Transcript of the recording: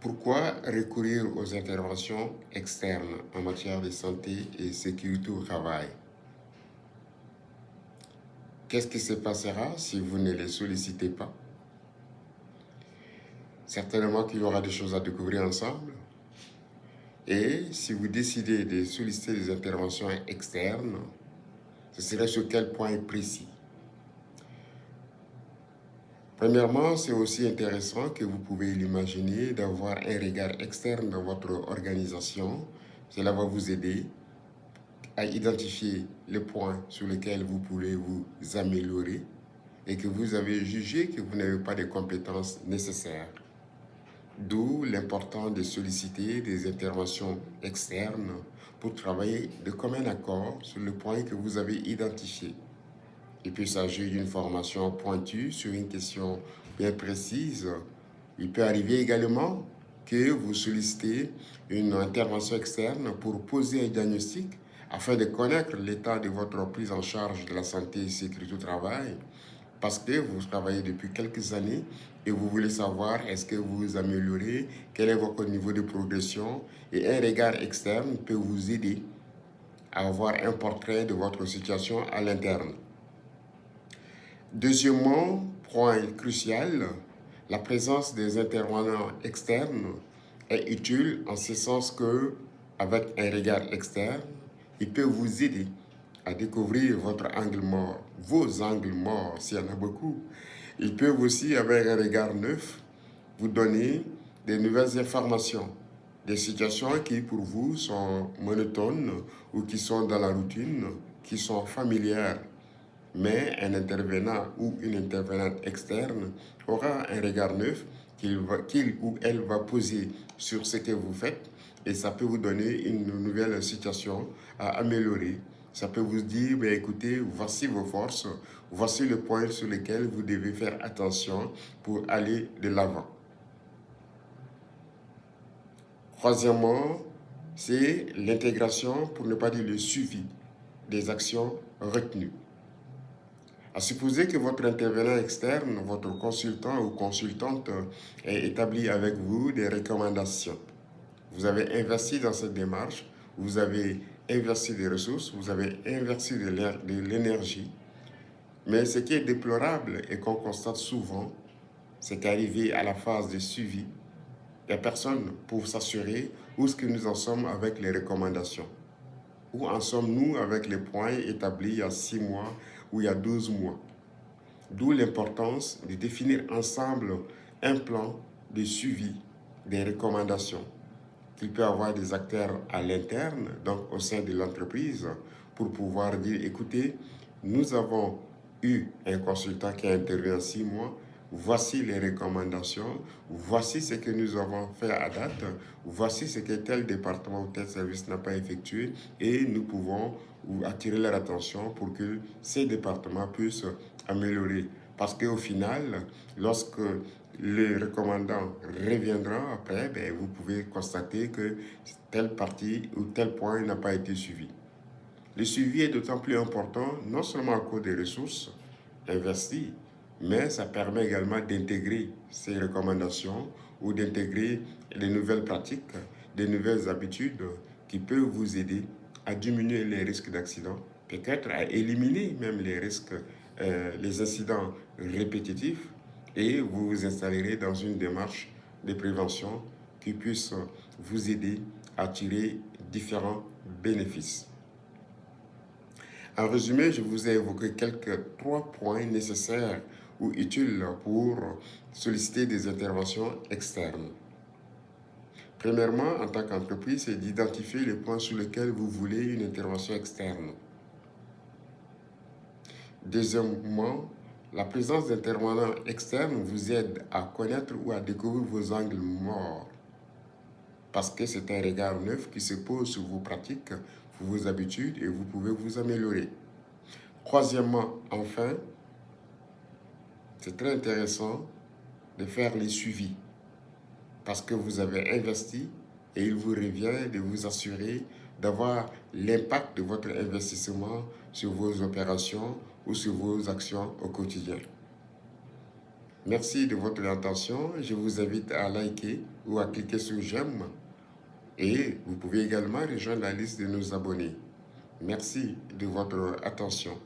Pourquoi recourir aux interventions externes en matière de santé et sécurité au travail? Qu'est-ce qui se passera si vous ne les sollicitez pas? Certainement qu'il y aura des choses à découvrir ensemble. Et si vous décidez de solliciter des interventions externes, ce serait sur quel point précis? Premièrement, c'est aussi intéressant que vous pouvez l'imaginer d'avoir un regard externe dans votre organisation. Cela va vous aider à identifier les points sur lesquels vous pouvez vous améliorer et que vous avez jugé que vous n'avez pas les compétences nécessaires. D'où l'importance de solliciter des interventions externes pour travailler de commun accord sur le point que vous avez identifié. Il peut s'agir d'une formation pointue sur une question bien précise. Il peut arriver également que vous sollicitez une intervention externe pour poser un diagnostic afin de connaître l'état de votre prise en charge de la santé et sécurité au travail, parce que vous travaillez depuis quelques années et vous voulez savoir est-ce que vous vous améliorez, quel est votre niveau de progression, et un regard externe peut vous aider à avoir un portrait de votre situation à l'interne. Deuxièmement, point crucial, la présence des intervenants externes est utile en ce sens que, avec un regard externe, il peut vous aider à découvrir votre angle mort, vos angles morts, s'il y en a beaucoup. Ils peuvent aussi, avec un regard neuf, vous donner des nouvelles informations, des situations qui pour vous sont monotones ou qui sont dans la routine, qui sont familières. Mais un intervenant ou une intervenante externe aura un regard neuf qu'il ou elle va poser sur ce que vous faites et ça peut vous donner une nouvelle situation à améliorer. Ça peut vous dire, ben écoutez, voici vos forces, voici le point sur lequel vous devez faire attention pour aller de l'avant. Troisièmement, c'est l'intégration, pour ne pas dire le suivi des actions retenues. À supposer que votre intervenant externe, votre consultant ou consultante ait établi avec vous des recommandations. Vous avez investi dans cette démarche, vous avez investi des ressources, vous avez investi de l'énergie. Mais ce qui est déplorable et qu'on constate souvent, c'est qu'arrivé à la phase de suivi, il n'y a personne pour s'assurer où est-ce que nous en sommes avec les recommandations. Où en sommes-nous avec les points établis il y a 6 mois ou il y a 12 mois? D'où l'importance de définir ensemble un plan de suivi des recommandations qu'il peut avoir des acteurs à l'interne, donc au sein de l'entreprise, pour pouvoir dire, écoutez, nous avons eu un consultant qui a intervenu en 6 mois, voici les recommandations, voici ce que nous avons fait à date, voici ce que tel département ou tel service n'a pas effectué et nous pouvons attirer leur attention pour que ces départements puissent améliorer. Parce qu'au final, lorsque le recommandant reviendra après, ben, vous pouvez constater que telle partie ou tel point n'a pas été suivi. Le suivi est d'autant plus important, non seulement à cause des ressources investies, mais ça permet également d'intégrer ces recommandations ou d'intégrer les nouvelles pratiques, des nouvelles habitudes qui peuvent vous aider à diminuer les risques d'accident, peut-être à éliminer même les risques, les incidents répétitifs, et vous vous installerez dans une démarche de prévention qui puisse vous aider à tirer différents bénéfices. En résumé, je vous ai évoqué trois points nécessaires ou utiles pour solliciter des interventions externes. Premièrement, en tant qu'entreprise, c'est d'identifier les points sur lesquels vous voulez une intervention externe. Deuxièmement, la présence d'intervenants externes vous aide à connaître ou à découvrir vos angles morts, parce que c'est un regard neuf qui se pose sur vos pratiques, sur vos habitudes et vous pouvez vous améliorer. Troisièmement, enfin, c'est très intéressant de faire les suivis, parce que vous avez investi et il vous revient de vous assurer d'avoir l'impact de votre investissement sur vos opérations ou sur vos actions au quotidien. Merci de votre attention. Je vous invite à liker ou à cliquer sur j'aime. Et vous pouvez également rejoindre la liste de nos abonnés. Merci de votre attention.